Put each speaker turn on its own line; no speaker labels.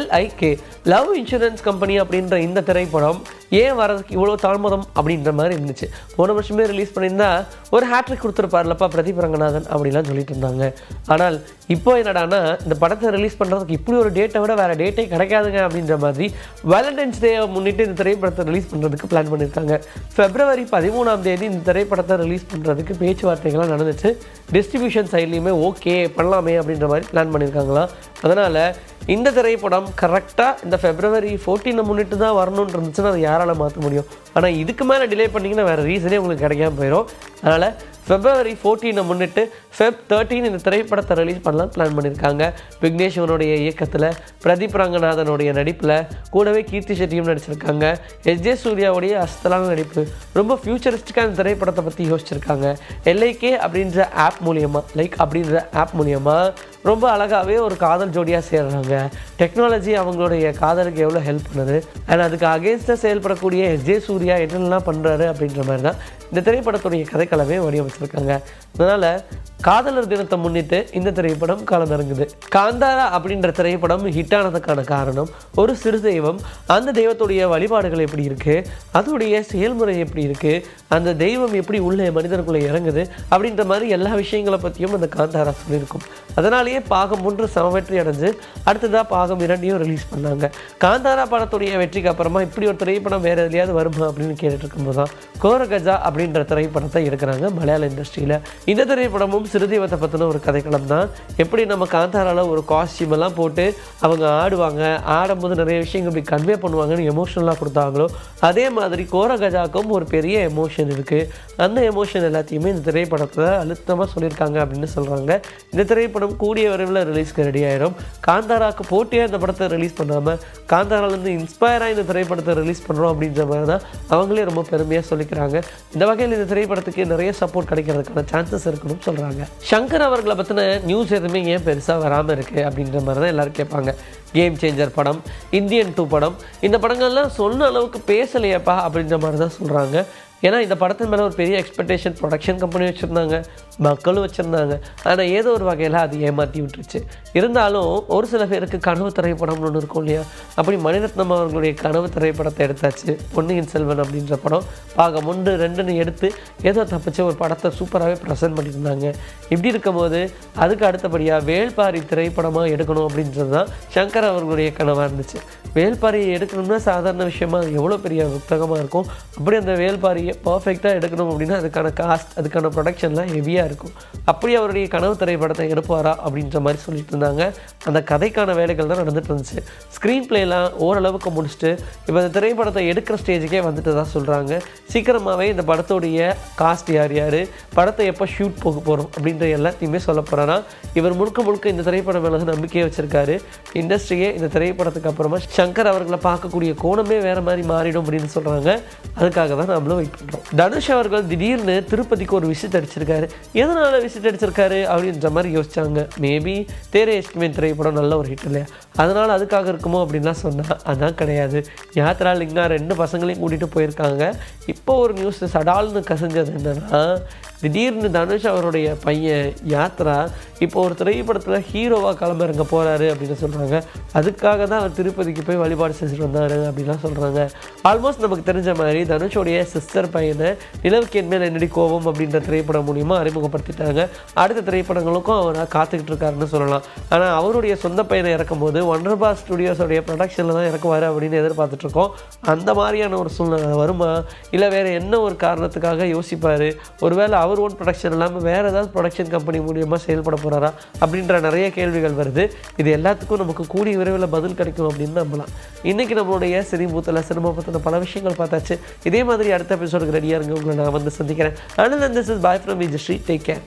LIK love insurance company அப்படின்ற இந்த திரைப்படம் ஏன் வரதுக்கு இவ்வளோ தாமதம் அப்படின்ற மாதிரி இருந்துச்சு. போன வருஷமே ரிலீஸ் பண்ணியிருந்தா ஒரு ஹேட்ரிக் கொடுத்துருப்பார்லப்பா பிரதீப் ரங்கநாதன் அப்படிலாம் சொல்லிட்டு இருந்தாங்க. ஆனால் இப்போ என்னடானா இந்த படத்தை ரிலீஸ் பண்ணுறதுக்கு இப்படி ஒரு டேட்டை விட வேறு டேட்டே கிடைக்காதுங்க அப்படின்ற மாதிரி வேலண்டைன்ஸ் டேயை முன்னிட்டு இந்த திரைப்படத்தை ரிலீஸ் பண்ணுறதுக்கு பிளான் பண்ணியிருக்காங்க. February 13 இந்த திரைப்படத்தை ரிலீஸ் பண்ணுறதுக்கு பேச்சுவார்த்தைகள்லாம் நடந்துச்சு. டிஸ்ட்ரிபியூஷன் சைட்லேயுமே ஓகே பண்ணலாமே அப்படின்ற மாதிரி பிளான் பண்ணியிருக்காங்களாம். அதனால் இந்த திரைப்படம் கரெக்டாக இந்த February 14 முன்னிட்டு தான் வரணும்னு இருந்துச்சுன்னா அதை யாரால் மாற்ற முடியும். ஆனால் இதுக்கு மேலே டிலே பண்ணிங்கன்னா வேறு ரீசனே உங்களுக்கு கிடைக்காம போயிடும். அதனால் February 14 முன்னிட்டு Feb 13 இந்த திரைப்படத்தை ரிலீஸ் பண்ணலாம் பிளான் பண்ணியிருக்காங்க. விக்னேஷ்வனுடைய இயக்கத்தில் பிரதீப் ரங்கநாதனுடைய நடிப்பில் கூடவே கீர்த்தி செட்டியும் நடிச்சிருக்காங்க. SJ சூர்யாவுடைய அஸ்தலான நடிப்பு. ரொம்ப ஃபியூச்சரிஸ்டிக்காக இந்த திரைப்படத்தை பற்றி யோசிச்சிருக்காங்க. LIK அப்படின்ற ஆப் மூலியமாக ரொம்ப அழகாகவே ஒரு காதல் ஜோடியாக சேர்றாங்க. டெக்னாலஜி அவங்களுடைய காதலுக்கு எவ்வளோ ஹெல்ப் பண்ணுது அண்ட் அதுக்கு அகேன்ஸ்டாக செயல்படக்கூடிய SJ சூர்யா என்னென்னலாம் பண்ணுறாரு அப்படின்ற மாதிரி தான் இந்த திரைப்படத்துடைய கதைக்களமே வடிவமைச்சிருக்காங்க. அதனால் காதலர் தினத்தை முன்னிட்டு இந்த திரைப்படம் காலமிறங்குது. காந்தாரா அப்படின்ற திரைப்படம் ஹிட் ஆனதுக்கான காரணம் ஒரு சிறு தெய்வம், அந்த தெய்வத்துடைய வழிபாடுகள் எப்படி இருக்குது, அதோடைய செயல்முறை எப்படி இருக்குது, அந்த தெய்வம் எப்படி உள்ள மனிதனுக்குள்ளே இறங்குது அப்படின்ற மாதிரி எல்லா விஷயங்களை பற்றியும் அந்த காந்தாரா சொல்லியிருக்கும். அதனாலேயே பாகம் 1 சமவெற்றி அடைஞ்சு அடுத்ததாக பாகம் 2 ரிலீஸ் பண்ணாங்க. காந்தாரா படத்துடைய வெற்றிக்கு அப்புறமா இப்படி ஒரு திரைப்படம் வேறு எதுலையாவது வருமா அப்படின்னு கேட்டுட்டு இருக்கும்போது தான் கோரகஜா அப்படின்ற திரைப்படத்தை எடுக்கிறாங்க மலையாள இண்டஸ்ட்ரியில். இந்த திரைப்படமும் சிறுதெய்வத்தை பற்றின ஒரு கதைக்களம் தான். எப்படி நம்ம காந்தாராவில் ஒரு காஸ்டியூம் எல்லாம் போட்டு அவங்க ஆடும்போது நிறைய விஷயங்கள் இப்படி கன்வே பண்ணுவாங்கன்னு எமோஷனலாக கொடுத்தாங்களோ அதே மாதிரி கோரகஜாக்கும் ஒரு பெரிய எமோஷன் இருக்குது. அந்த எமோஷன் எல்லாத்தையுமே இந்த திரைப்படத்தில் அழுத்தமாக சொல்லியிருக்காங்க அப்படின்னு சொல்கிறாங்க. இந்த திரைப்படம் கூடிய விரைவில் ரிலீஸ்க்கு ரெடி ஆகிடும். காந்தாராவுக்கு போட்டியாக இந்த படத்தை ரிலீஸ் பண்ணாமல் காந்தாராலேருந்து இன்ஸ்பயராக இந்த திரைப்படத்தை ரிலீஸ் பண்ணுறோம் அப்படின்ற மாதிரி தான் அவங்களே ரொம்ப பெருமையாக சொல்லிக்கிறாங்க. இந்த வகையில் இந்த திரைப்படத்துக்கு நிறைய சப்போர்ட் கிடைக்கிறதுக்கான சான்சஸ் இருக்குன்னு சொல்கிறாங்க. சங்கர் அவர்களை பற்றின நியூஸ் எதுவுமே ஏன் பெருசாக வராமல் இருக்குது அப்படின்ற மாதிரி தான் எல்லோரும் கேட்பாங்க. கேம் சேஞ்சர் படம், இந்தியன் 2 படம், இந்த படங்கள்லாம் சொன்ன அளவுக்கு பேசலையப்பா அப்படின்ற மாதிரி தான் சொல்கிறாங்க. ஏன்னா இந்த படத்தின் மேலே ஒரு பெரிய எக்ஸ்பெக்டேஷன் ப்ரொடக்ஷன் கம்பெனி வச்சுருந்தாங்க, மக்களும் வச்சுருந்தாங்க. ஆனால் ஏதோ ஒரு வகையில் அது ஏமாற்றி விட்டுருச்சு. இருந்தாலும் ஒரு சில பேருக்கு கனவு திரைப்படம்னு ஒன்று இருக்கும் இல்லையா, அப்படி மணிரத்னம் அவர்களுடைய கனவு திரைப்படத்தை எடுத்தாச்சு. பொன்னியின் செல்வன் அப்படின்ற படம் பாகம் 1, 2 எடுத்து ஏதோ தப்பிச்சு ஒரு படத்தை சூப்பராகவே ப்ரெசென்ட் பண்ணியிருந்தாங்க. இப்படி இருக்கும்போது அதுக்கு அடுத்தபடியாக வேள்பாரி திரைப்படமாக எடுக்கணும் அப்படின்றது தான் சங்கர் அவர்களுடைய கனவாக இருந்துச்சு. வேள்பாரியை எடுக்கணும்னா சாதாரண விஷயமா அது எவ்வளோ பெரிய புத்தகமாக இருக்கும். அப்படி அந்த வேள்பாரியை பர்ஃபெக்டாக எடுக்கணும் அப்படின்னா அதுக்கான காஸ்ட், அதுக்கான ப்ரொடக்ஷன்லாம் ஹெவியாக இருக்கும். அப்படி அவருடைய கனவு திரைப்படத்தை எடுப்பாரா அப்படின்ற மாதிரி சொல்லிட்டு இருந்தாங்க. அந்த கதைக்கான வேலைகள் தான் நடந்துட்டு இருந்துச்சு. ஸ்க்ரீன் பிளேலாம் ஓரளவுக்கு முடிச்சுட்டு இப்போ இந்த திரைப்படத்தை எடுக்கிற ஸ்டேஜுக்கே வந்துட்டு தான் சொல்கிறாங்க. சீக்கிரமாகவே இந்த படத்தோடைய காஸ்ட் யார் படத்தை எப்போ ஷூட் போக போகிறோம் அப்படின்ற எல்லாத்தையுமே சொல்ல போகிறாரா. இவர் முழுக்க இந்த திரைப்படம் மேலே நம்பிக்கையை வச்சுருக்காரு. இண்டஸ்ட்ரியே இந்த திரைப்படத்துக்கு அப்புறமா சங்கர் அவர்களை பார்க்கக்கூடிய கோணமே வேறு மாதிரி மாறிடும் அப்படின்னு சொல்கிறாங்க. அதுக்காக தான் நம்மளும் வெயிட் பண்ணுறோம். தனுஷ் அவர்கள் திடீர்னு திருப்பதிக்கு ஒரு விசிட் அடிச்சிருக்காரு. எதனால் விசிட் அடிச்சிருக்காரு அப்படின்ற மாதிரி யோசிச்சாங்க. மேபி தேரே எஸ்டிமேட் திரைப்படம் நல்ல ஒரு ஹிட் இல்லையா, அதனால் அதுக்காக இருக்குமோ அப்படின்லாம் சொன்னால் அதான் கிடையாது. யாத்ரா லிங்கா 2 பசங்களையும் கூட்டிகிட்டு போயிருக்காங்க. இப்போ ஒரு நியூஸ் சடால்னு கசிஞ்சது என்னென்னா, திடீர்னு தனுஷ் அவருடைய பையன் யாத்ரா இப்போ ஒரு திரைப்படத்தில் ஹீரோவாக கிளம்பிறங்க போகிறாரு அப்படின்னு சொல்கிறாங்க. அதுக்காக தான் அவர் திருப்பதிக்கு போய் வழிபாடு செஞ்சுட்டு வந்தார் அப்படின்லாம் சொல்கிறாங்க. ஆல்மோஸ்ட் நமக்கு தெரிஞ்ச மாதிரி தனுஷோடைய சிஸ்டர் பையனை நிலவுக்கு என்மேல் என்னடி கோபம் அப்படின்ற திரைப்படம் மூலிமா அறிமுகப்படுத்திட்டாங்க. அடுத்த திரைப்படங்களுக்கும் அவர் காத்துக்கிட்டு இருக்காருன்னு சொல்லலாம். ஆனால் அவருடைய சொந்த பையனை இறக்கும் போது ஒண்டர்பா ஸ்டுடியோஸோடைய ப்ரொடக்ஷனில் தான் இறக்குவார் அப்படின்னு எதிர்பார்த்துட்ருக்கோம். அந்த மாதிரியான ஒரு சூழ்நிலை வருமா, இல்லை வேறு என்ன ஒரு காரணத்துக்காக யோசிப்பார், ஒருவேளை அவர் ஓன் ப்ரொடக்ஷன் இல்லாமல் வேறு ஏதாவது ப்ரொடக்ஷன் கம்பெனி மூலியமாக செயல்பட போகிறாரா அப்படின்ற நிறைய கேள்விகள் வருது. இது எல்லாத்துக்கும் நமக்கு கூடிய விரைவில் பதில் கிடைக்கும் அப்படின்னு நம்பலாம். இன்றைக்கி நம்மளுடைய சினிமூத்தில் சினிமா பற்றின பல விஷயங்கள் பார்த்தாச்சு. இதே மாதிரி அடுத்த எபிசோடுக்கு ரெடியாக இருங்க. உங்களை நான் வந்து சந்திக்கிறேன். And this is bye from Vijayasri. Take care.